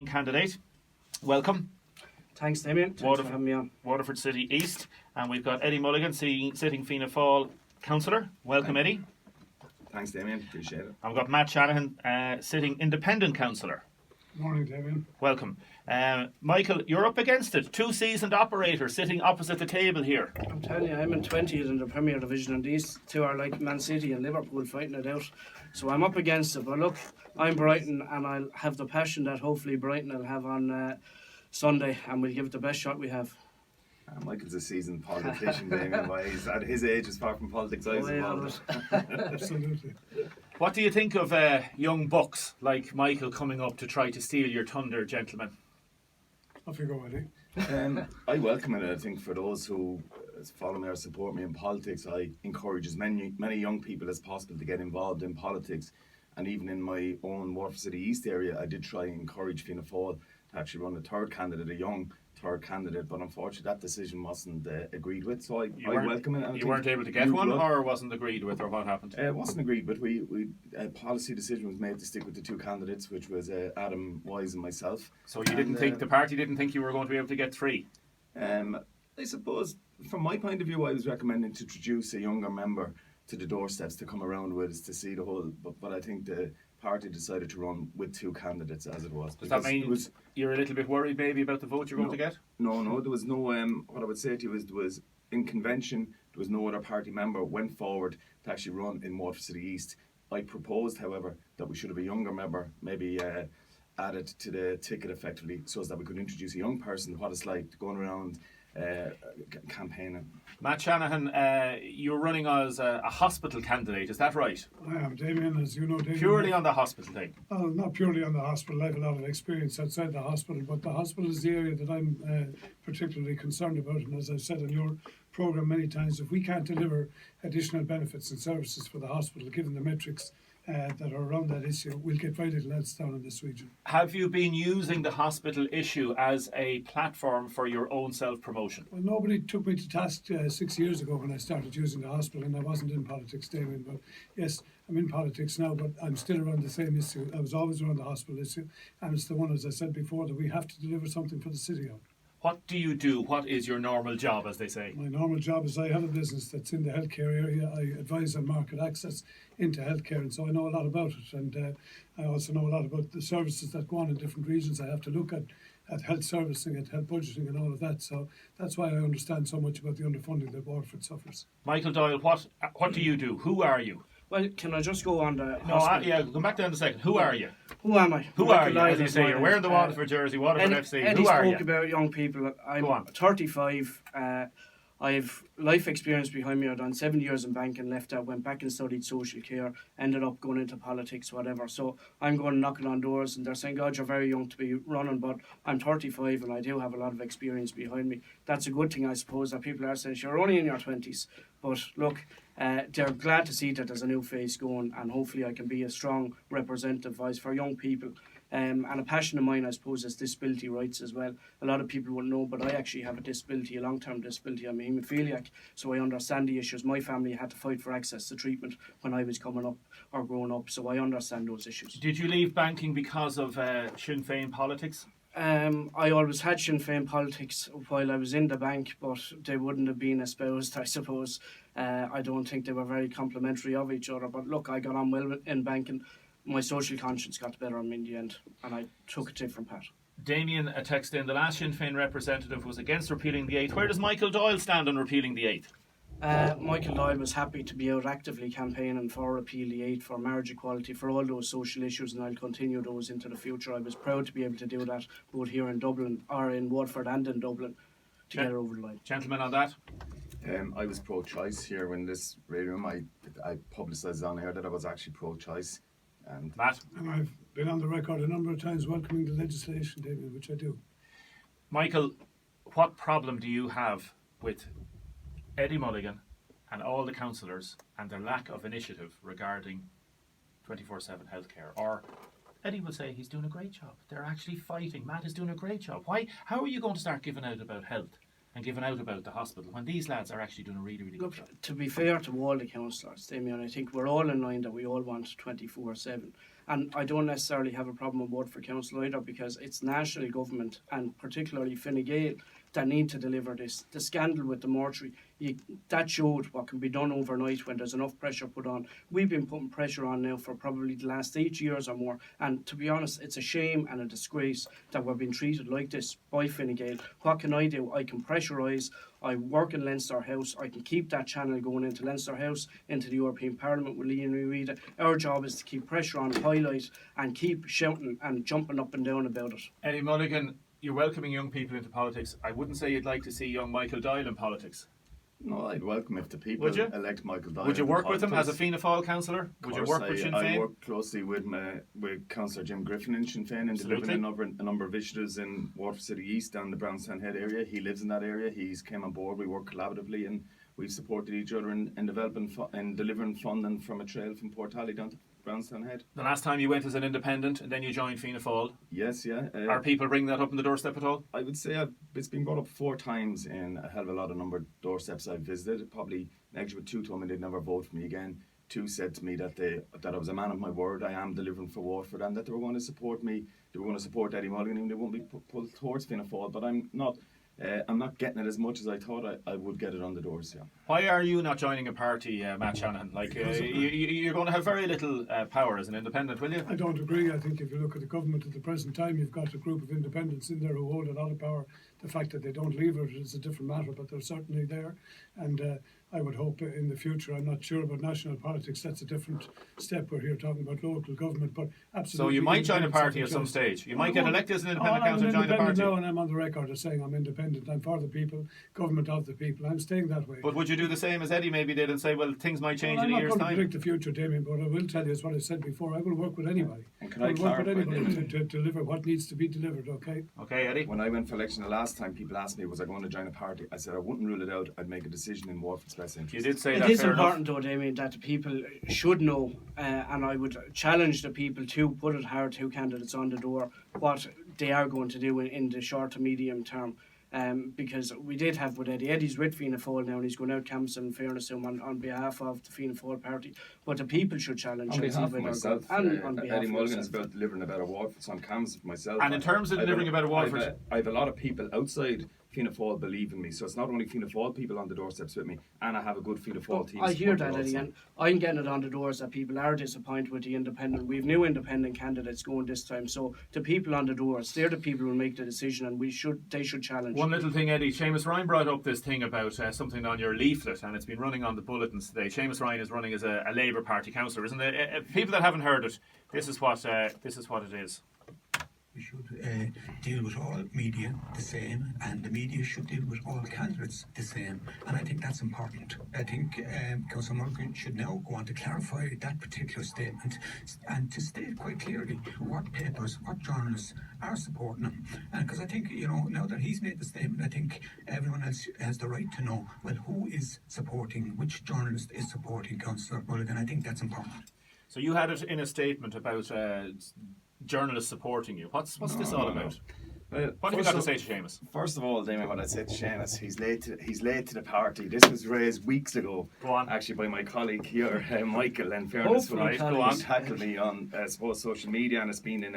candidate. Welcome. Thanks, Damien. Thanks for having me on. Waterford City East. And we've got Eddie Mulligan, sitting Fianna Fáil councillor. Welcome, Eddie. Thanks, Damien. Appreciate it. And we've got Matt Shanahan, sitting independent councillor. Morning, Damien. Welcome. Michael, you're up against it. Two seasoned operators sitting opposite the table here. I'm telling you, I'm in 20th in the Premier Division, and these two are like Man City and Liverpool fighting it out. So I'm up against it. But look, I'm Brighton, and I'll have the passion that hopefully Brighton will have on Sunday, and we'll give it the best shot we have. Michael's a seasoned politician, Damien. He's at his age, as far from politics, I suppose. Absolutely. What do you think of young bucks like Michael coming up to try to steal your thunder, gentlemen? Off you go, Eddie. I welcome it. I think for those who follow me or support me in politics, I encourage as many young people as possible to get involved in politics. And even in my own Waterford City East area, I did try and encourage Fianna Fáil to actually run a third candidate, a young third candidate, but unfortunately that decision wasn't agreed with, so I welcome it. You weren't able to get one, or wasn't agreed with, or what happened? It wasn't agreed with. A policy decision was made to stick with the two candidates, which was Adam Wise and myself. So you didn't think, the party didn't think you were going to be able to get three? I suppose, from my point of view, I was recommending to introduce a younger member to the doorsteps to come around with us to see the whole, but I think the party decided to run with two candidates as it was. Does that mean you're a little bit worried maybe about the vote you're going to get? No, there was no, what I would say to you is there was, in convention, there was no other party member went forward to actually run in Waterford City East. I proposed, however, that we should have a younger member, maybe added to the ticket effectively, so as that we could introduce a young person, what it's like going around campaigning. Matt Shanahan, you're running as a hospital candidate, is that right? I am, Damien, as you know, Damien. Purely on the hospital thing? Well, not purely on the hospital. I have a lot of experience outside the hospital, but the hospital is the area that I'm particularly concerned about. And as I've said in your programme many times, if we can't deliver additional benefits and services for the hospital, given the metrics that are around that issue, we'll get very little else down in this region. Have you been using the hospital issue as a platform for your own self-promotion? Well, nobody took me to task 6 years ago when I started using the hospital, and I wasn't in politics, Damien. But yes, I'm in politics now, but I'm still around the same issue. I was always around the hospital issue, and it's the one, as I said before, that we have to deliver something for the city on. What do you do? What is your normal job, as they say? My normal job is I have a business that's in the healthcare area. I advise on market access into healthcare, and so I know a lot about it. And I also know a lot about the services that go on in different regions. I have to look at health servicing, at health budgeting and all of that. So that's why I understand so much about the underfunding that Waterford suffers. Michael Doyle, what do you do? Who are you? Well, can I just go on the Come back down a second. Who are you? Who am I? Who are you? As you say, you're wearing the Waterford jersey, Waterford FC. Eddie Who are you? spoke about young people. I'm 35. I have life experience behind me. I've done 7 years in banking, left out, went back and studied social care, ended up going into politics, whatever. So I'm going knocking on doors, and they're saying, God, you're very young to be running, but I'm 35 and I do have a lot of experience behind me. That's a good thing, I suppose, that people are saying, you're only in your 20s. But look, they're glad to see that there's a new face going, and hopefully I can be a strong representative voice for young people. And a passion of mine, I suppose, is disability rights as well. A lot of people won't know, but I actually have a disability, a long-term disability. I'm a haemophiliac, so I understand the issues. My family had to fight for access to treatment when I was coming up or growing up, so I understand those issues. Did you leave banking because of Sinn Fein politics? I always had Sinn Fein politics while I was in the bank, but they wouldn't have been espoused, I suppose. I don't think they were very complimentary of each other, but look, I got on well in banking. My social conscience got the better of me in the end, and I took a different path. Damien, a text in, the last Sinn Féin representative was against repealing the 8th. Where does Michael Doyle stand on repealing the 8th? Michael Doyle was happy to be out actively campaigning for repeal the 8th, for marriage equality, for all those social issues, and I'll continue those into the future. I was proud to be able to do that, both here in Dublin, or in Waterford and in Dublin, to get it over the line. Gentlemen, on that? I was pro-choice here when this radio room. I publicised on air that I was actually pro-choice. And Matt? And I've been on the record a number of times welcoming the legislation, David, which I do. Michael, what problem do you have with Eddie Mulligan and all the councillors and their lack of initiative regarding 24/7 healthcare? Or Eddie will say he's doing a great job. They're actually fighting. Matt is doing a great job. Why? How are you going to start giving out about health and giving out about the hospital when these lads are actually doing a really, really good job? To be fair to all the councillors, Damien, I think we're all in line that we all want 24/7. And I don't necessarily have a problem with Waterford Council either, because it's national government, and particularly Fine Gael, that need to deliver this. The scandal with the mortuary, that showed what can be done overnight when there's enough pressure put on. We've been putting pressure on now for probably the last 8 years or more, and to be honest, it's a shame and a disgrace that we're being treated like this by Fine Gael. What can I do? I can pressurise. I work in Leinster House. I can keep that channel going into Leinster House, into the European Parliament with Liam Rita. Our job is to keep pressure on, highlight, and keep shouting and jumping up and down about it. Eddie Mulligan, you're welcoming young people into politics. I wouldn't say you'd like to see young Michael Doyle in politics. No, I'd welcome if the people Would you? elect Michael Doyle. Would you work with him as a politics. Fianna Fáil councillor? Would you work with Sinn Féin? I work closely with Councillor Jim Griffin in Sinn Féin and delivering a number of initiatives in Waterford City East and the Brownstown Head area. He lives in that area. He's came on board. We work collaboratively and we've supported each other in developing and delivering funding from a trail from Portally down to Brownstown Head. The last time you went as an independent and then you joined Fianna Fáil. Yes, yeah. Are people bringing that up on the doorstep at all? I would say it's been brought up 4 times in a hell of a lot of number of doorsteps I've visited. Probably next with 2 told me they'd never vote for me again. 2 said to me that I was a man of my word. I am delivering for Waterford, and that they were going to support me. They were going to support Eddie Mulligan, and they won't be pulled towards Fianna Fáil. But I'm not getting it as much as I thought I would get it on the doors. Yeah. Why are you not joining a party, Matt Shanahan? Like you're going to have very little power as an independent, will you? I don't agree. I think if you look at the government at the present time, you've got a group of independents in there who hold a lot of power. The fact that they don't leave it is a different matter, but they're certainly there. And I would hope in the future, I'm not sure about national politics, that's a different step. We're here talking about local government, but absolutely. So you might join a party at some stage. You might get elected as an independent councillor and join a party. No, and I'm on the record as saying I'm independent. I'm for the people, government of the people. I'm staying that way. But would you do the same as Eddie maybe did and say, well, things might change in a year's I'm not going to time? predict the future, Damien, but I will tell you, as what I said before, I will work with anybody. And can I I will work with clarify, anybody to deliver what needs to be delivered, okay? Okay, Eddie. When I went for election the last time, people asked me, was I going to join a party? I said I wouldn't rule it out. I'd make a decision in Waterford's best interest. You did say It that, is fair important, enough. though, Damien, that the people should know, and I would challenge the people to put it hard to candidates on the door what they are going to do in the short to medium term. Because we did have with Eddie. Eddie's with Fianna Fáil now, and he's going out canvassing fairness on behalf of the Fianna Fáil party. But the people should challenge On and see behalf of where they're myself, going. And on behalf Eddie of Mulligan is yourself. about delivering a better Waterford, so I'm canvassing for myself. And in terms of delivering a better Waterford, I have a lot of people outside Fianna Fáil believe in me, so it's not only Fianna Fáil people on the doorsteps with me, and I have a good Fianna Fáil team. I hear support that, Eddie, also. and I'm getting it on the doors that people are disappointed with the independent. We've new independent candidates going this time, so the people on the doors, they're the people who will make the decision, and they should challenge. one little thing, Eddie. Seamus Ryan brought up this thing about something on your leaflet, and it's been running on the bulletins today. Seamus Ryan is running as a Labour Party councillor, isn't it? People that haven't heard it, this is what it is. We should deal with all media the same, and the media should deal with all candidates the same, and I think that's important. I think Councillor Mulligan should now go on to clarify that particular statement and to state quite clearly what papers, what journalists are supporting him. Because I think, now that he's made the statement, I think everyone else has the right to know, well, who is supporting, which journalist is supporting Councillor Mulligan. I think that's important. So you had it in a statement about journalists supporting you. What's this all about? Well, What have you got to say to Seamus? First of all, Damien, what I'd say to Seamus, he's late to the party. This was raised weeks ago, Go on. actually by my colleague here, Michael. And fairness, Hopefully, he colleagues. tackled me on social media, and it's been in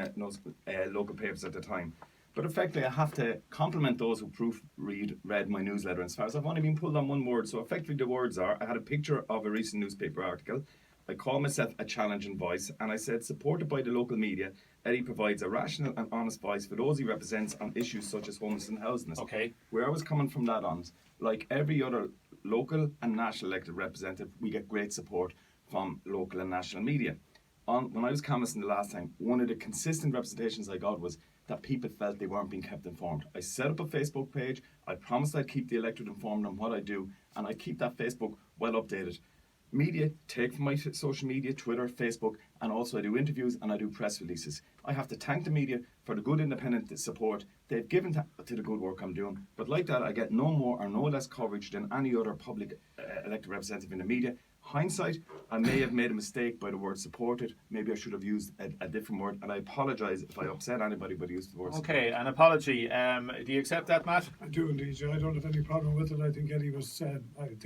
local papers at the time. But effectively, I have to compliment those who read my newsletter. As far as I've only been pulled on one word, so effectively the words are: I had a picture of a recent newspaper article. I call myself a challenging voice, and I said, supported by the local media, Eddie provides a rational and honest voice for those he represents on issues such as homelessness and housing. Okay. Where I was coming from that on, like every other local and national elected representative, we get great support from local and national media. When I was canvassing the last time, one of the consistent representations I got was that people felt they weren't being kept informed. I set up a Facebook page, I promised I'd keep the electorate informed on what I do, and I keep that Facebook well updated. Media take from my social media, Twitter, Facebook, and also I do interviews and I do press releases. I have to thank the media for the good independent support they've given to the good work I'm doing. But like that, I get no more or no less coverage than any other public elected representative in the media. Hindsight, I may have made a mistake by the word supported. Maybe I should have used a different word, and I apologise if I upset anybody by the use of the word Okay, support. an apology. Do you accept that, Matt? I do indeed, yeah. I don't have any problem with it. I think Eddie was,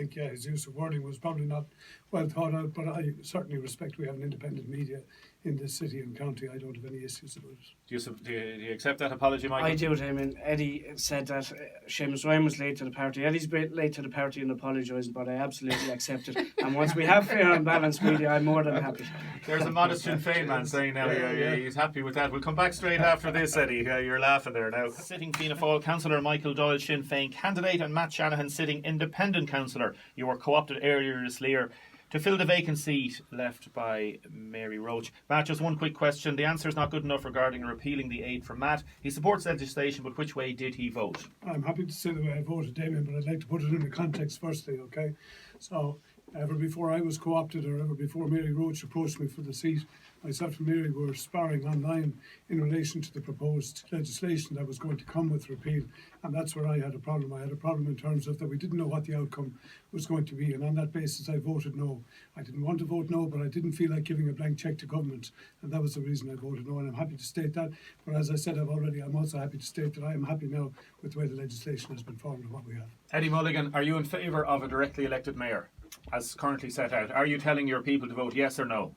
his use of wording was probably not well thought out, but I certainly respect we have an independent media in this city and county. I don't have any issues about it. Do you accept that apology, Michael? I do, Damien. Eddie said that Seamus Ryan was late to the party. Eddie's late to the party and apologising, but I absolutely accept it. And once we have fair and balanced media, I'm more than happy. There's a modest Sinn Fein man saying now he's happy with that. We'll come back straight after this, Eddie. You're laughing there now. Sitting Fianna Fáil councillor Michael Doyle, Sinn Fein candidate, and Matt Shanahan, sitting independent councillor. You were co-opted earlier this year to fill the vacant seat left by Mary Roach. Matt, just one quick question. The answer is not good enough regarding repealing the aid from Matt. He supports legislation, but which way did he vote? I'm happy to say the way I voted, Damien, but I'd like to put it in the context firstly, okay? So, ever before I was co-opted or ever before Mary Roach approached me for the seat, myself and Mary were sparring online in relation to the proposed legislation that was going to come with repeal, and that's where I had a problem. I had a problem in terms of that we didn't know what the outcome was going to be, and on that basis I voted no. I didn't want to vote no, but I didn't feel like giving a blank cheque to government, and that was the reason I voted no, and I'm happy to state that. But as I said, I'm also happy to state that I am happy now with the way the legislation has been formed and what we have. Eddie Mulligan, are you in favour of a directly elected mayor, as currently set out? Are you telling your people to vote yes or no?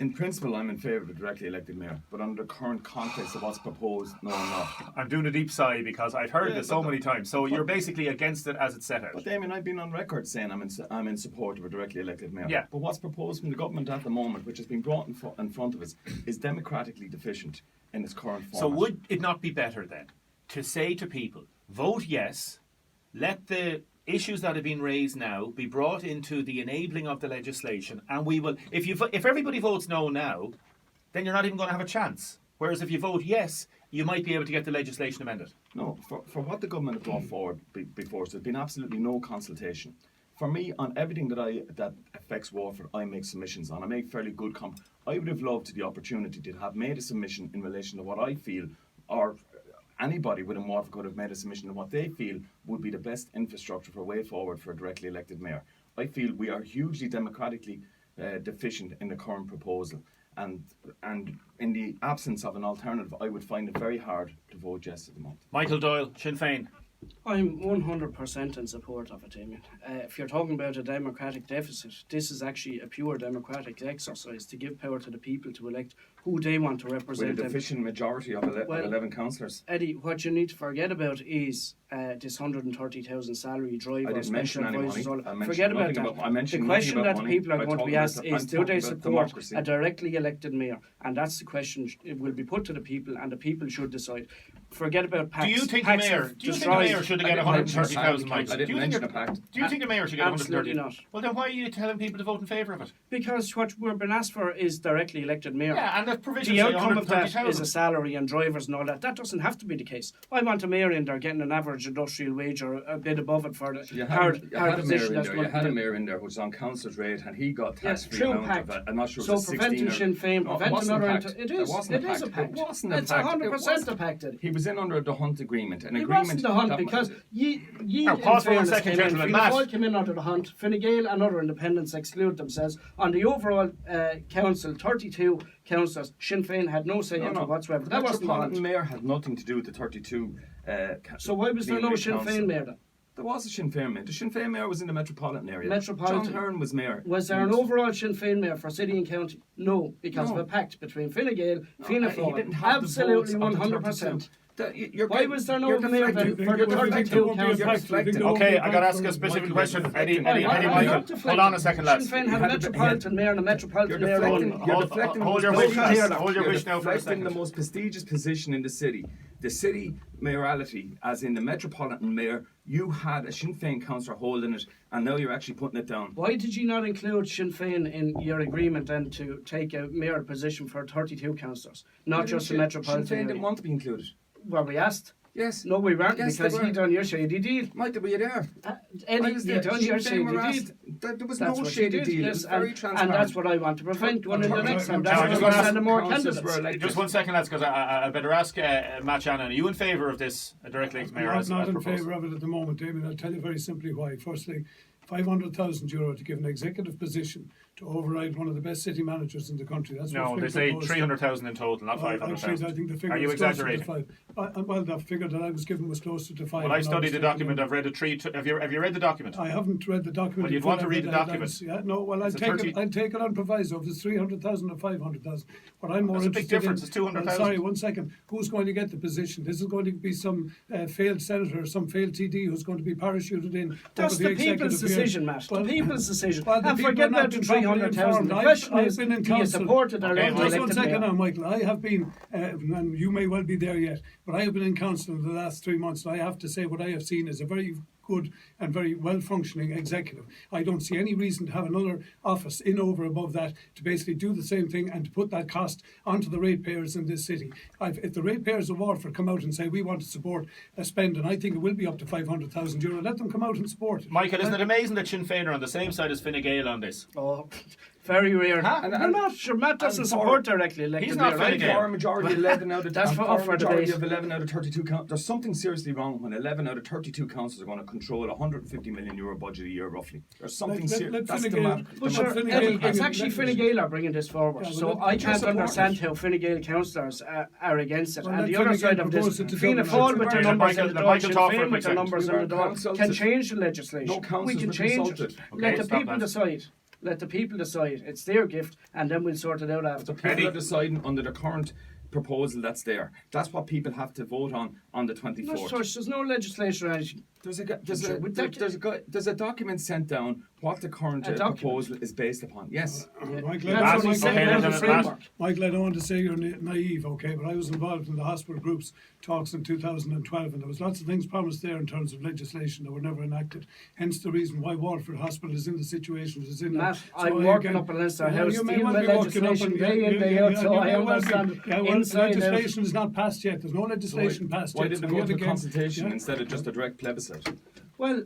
In principle, I'm in favour of a directly elected mayor, but under the current context of what's proposed, no, I'm not. I'm doing a deep sigh because I've heard this so many times. So you're basically against it as it's set out. But Damien, I've been on record saying I'm in support of a directly elected mayor. Yeah. But what's proposed from the government at the moment, which has been brought in front of us, is democratically deficient in its current form. So would it not be better then to say to people, vote yes, let the issues that have been raised now be brought into the enabling of the legislation, and we will, if everybody votes no now, then you're not even going to have a chance. Whereas if you vote yes, you might be able to get the legislation amended. No, for what the government have brought forward before, so there's been absolutely no consultation. For me, on everything that affects Waterford, I make submissions on. I make fairly good I would have loved the opportunity to have made a submission in relation to what I feel, or anybody within Waterford could have made a submission on what they feel would be the best infrastructure for a way forward for a directly elected mayor. I feel we are hugely democratically deficient in the current proposal, and in the absence of an alternative, I would find it very hard to vote yes at the moment. Michael Doyle, Sinn Fein. I'm 100% in support of it, Damien. If you're talking about a democratic deficit, this is actually a pure democratic exercise to give power to the people to elect who they want to represent With a them. deficient majority of 11 councillors. Eddie, what you need to forget about is this 130,000 salary driver, I didn't mention special any advisors. money. I mentioned Forget about nothing that. about- I mentioned The nothing question about that the money. people are I'm going to be talking asked about- is, I'm do talking they about support democracy. a directly elected mayor? And that's the question it will be put to the people, and the people should decide. Forget about PACs. Do you think the mayor should get 130,000, Michael? I didn't mention a pact. Do you think the mayor should get 130,000? Absolutely not. Well, then why are you telling people to vote in favour of it? Because what we're being asked for is directly elected mayor. Yeah, and the provisions The say outcome of that is a 130,000. salary and drivers and all that. That doesn't have to be the case. I want a mayor in there getting an average industrial wage or a bit above it for the You hard had a mayor position in that's there. going You had to a mayor in there who was on councillor's rate, and he got tax-free through amount pact. of it. I'm not sure it So was 16 preventing or... Sinn Féin, No, it prevent wasn't a another... pact. It It is wasn't a a pact. pact. It wasn't a It's pact. 100% a pact. He was in under the Hunt agreement. An It agreement wasn't the Hunt that- because ye Now, in pause for 1 fairness, second, came in. gentlemen. Fianna Matt. Fáil came in under the Hunt. Fine Gael and other independents exclude themselves. On the overall council, 32 councillors, Sinn Féin had no say into whatsoever. The That wasn't the Metropolitan Hunt. Mayor had nothing to do with the 32 So why was there no Sinn Féin mayor then? There was a Sinn Féin mayor. The Sinn Féin mayor was in the metropolitan area. Metropolitan. John Hearn was mayor. Was there an overall Sinn Féin mayor for city and county? No, because No. of a pact between Fine Gael, Fianna He didn't Fáil. have the votes Absolutely of the 100%. You're Why was there no you're mayor deflecting. then for the You're 32 deflecting. councillors? You're deflecting. Okay, I got to ask a specific question. Eddie, I'm Michael. not deflecting. Hold on a second, lads. Sinn Féin had a metropolitan mayor and a metropolitan You're mayor deflecting. only. You're Hold- deflecting. hold the your most wish, prestigious- lads. Hold your you're wish now for a deflecting second. the most prestigious position in the city. The city mayoralty, as in the metropolitan mayor, you had a Sinn Féin councillor holding it, and now you're actually putting it down. Why did you not include Sinn Féin in your agreement then to take a mayor position for 32 councillors, not just the Sinn metropolitan Féin didn't area? want to be included. Were we asked? Yes. No, we weren't, Yes, they because were. he done your shady deal. Might were you there? Eddie, I was you there. done Sinn your Féin shady were deal. asked. There was That's no what shady you did, deal. It yes, was very and transparent. that's what I want to prevent going into next time. That's Now, I why just we're wanna ask sending more councillors candidates. were elected. Just 1 second, lads, because I better ask Matt Shannon. Are you in favour of this directly elected mayor as Not in proposed? favour of it at the moment, Damien. I'll tell you very simply why. Firstly, €500,000 to give an executive position to override one of the best city managers in the country. That's No, what's they been say proposed. 300,000 in total, not Actually, 500,000. I think the figure Are you was closer to exaggerating? 5. Well, the figure that I was given was closer to 5. Well, I and studied was the thinking- document. I've read it. Have you read the document? I haven't read the document. Well, you'd in want full. to read I've the read document. headlines. Yeah, no, well, I'll It's a take 30 it. I'll take it on proviso if it's 300,000 or 500,000. But I'm more That's a big interested difference. in. It's 200,000. Sorry, 1 second. Who's going to get the position? This is going to be some failed senator or some failed TD who's going to be parachuted in. That's over the executive people's here. decision, Matt. Well, the people's decision. well, the And people forget have not about the been properly 300,000. The informed. question I've is, been in do you council. support it or Okay, not? Just Mulligan. 1 second now, Michael. I have been, and you may well be there yet, but I have been in council in the last 3 months, and I have to say what I have seen is a very good and very well-functioning executive. I don't see any reason to have another office in over above that to basically do the same thing and to put that cost onto the ratepayers in this city. If the ratepayers of Waterford come out and say we want to support a spend, and I think it will be up to €500,000, let them come out and support it. Michael, isn't it amazing that Sinn Fein are on the same side as Fine Gael on this? Oh, very rare. Huh? They're not sure. Matt doesn't support directly elected He's not mayor, Fine Gael. For a majority of 11 out of That's and for- for a for majority debate. of 11 out of 32 there's something seriously wrong when 11 out of 32 councils are going to control a €150 million budget a year roughly. There's something serious. let That's Fine the Gael- mad. But But sure, Fine Eddie, Gael it's bring actually it- Fine Gael are bringing this forward. Yeah, So well, I let- can't support understand it. how Fine Gael councillors are against it. Well, and let the Fine other Gael side of propose this, it to Fianna Dublin. Fáil with Let their numbers Michael- in the let Doyle, Michael Sinn talk for a Féin with quick their second. numbers We in the were Doyle, consulted. can change the legislation. No councils We can were change consulted. it. Okay, Let the stop people that. decide. Let the people decide. It's their gift, and then we'll sort it out after. The people Eddie. are deciding under the current proposal that's there. That's what people have to vote on the No 24th. such. There's no legislation or anything. There's a document sent down what the current A document? proposal is based upon. Yes. Michael, That's what we okay, said. then, There's a Matt. framework. Michael, I don't want to say you're naive, okay, but I was involved in the hospital groups talks in 2012, and there was lots of things promised there in terms of legislation that were never enacted. Hence the reason why Waterford Hospital is in the situation it is in. Matt, So I'm I working again- up in Leinster Yeah, House, you may dealing well with be working up legislation on- day in, you- day you- out, you so may I well be- understand yeah, well, inside out. legislation is not passed yet. There's no legislation passed Why yet. did so they go yet to again- consultation yeah. instead of just a direct plebiscite? Well,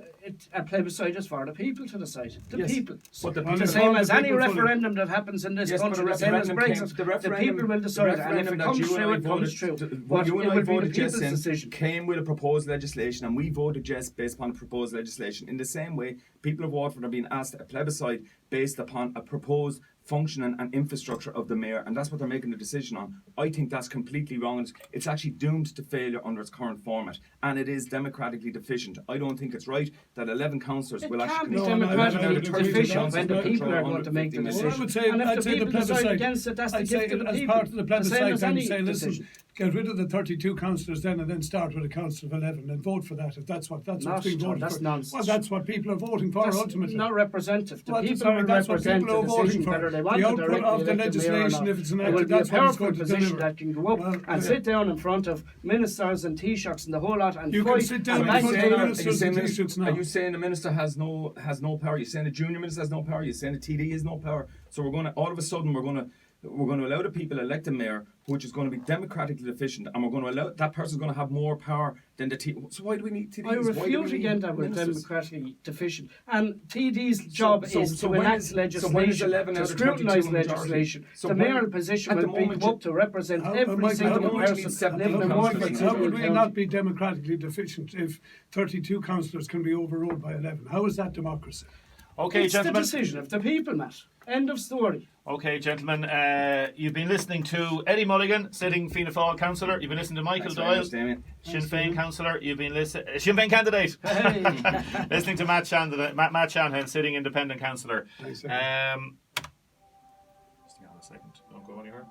a plebiscite is for the people to decide. The Yes, people. but the the people- same as the any people fully- referendum that happens in this Yes, but country, the the same as referendum Brexit. came- The people will decide, and if it comes through, it comes through. But you it and I will be the voted people's yes in, decision. came with a proposed legislation, and we voted yes based upon proposed legislation. In the same way, people of Waterford are being asked a plebiscite based upon a proposed functioning and infrastructure of the mayor, and that's what they're making a decision on. I think that's completely wrong. It's actually doomed to failure under its current format, and it is democratically deficient. I don't think it's right that 11 councillors It will can't actually be No, no, democratically I would agree with deficient that. when the That's people not are going to make the 150 decision. million. Well, I would say, And if I'd the say the people decide plebiscite. against it, that's the I'd gift say of the as people. part of the The same plebiscite, as then any say, listen, decision. get rid of the 32 councillors then, and then start with a council of 11 and vote for that. If that's what's being Not- voted that's for. nonsense. Well, that's what people are voting for That's ultimately. not representative. The Well, people sorry, will that's what represent people are the voting decision for. whether they The want it output directly of the elected mayor or legislation, not. if it's It will enacted, be a that's what it's powerful going to position deliver. that can go up Well, and yeah. sit down in front of ministers and Taoiseachs and the whole lot and You can fight sit down and in bang front of their- the Are you ministers saying and Taoiseachs now. are you saying the minister has no power? You're saying the junior minister has no power? You're saying the TD has no power? So we're going to all of a sudden we're going to allow the people elect a mayor, which is going to be democratically deficient, and we're going to allow that person's going to have more power than the TD. So why do we need TDs? I Why do we refute need again that we're ministers? democratically deficient. And TD's job so is to when enact is- so when is legislation, 11 to out of scrutinise 32 majority? legislation. So the when- mayoral position at will the be moment come you- up to represent How- every Michael, single how would you need person 7 living in councillors? Waterford City How would and we County. not be democratically deficient if 32 councillors can be overruled by 11? How is that democracy? Okay, It's the gentlemen. decision of the people, Matt. End of story. Okay, gentlemen. You've been listening to Eddie Mulligan, sitting Fianna Fáil councillor. You've been listening to Michael Thanks very Doyle, much, Damien. Sinn Féin councillor. You've been listening Sinn Féin candidate. Hey. Listening to Matt Shanahan, sitting independent councillor. Thanks, Just hang on a second. Don't go anywhere.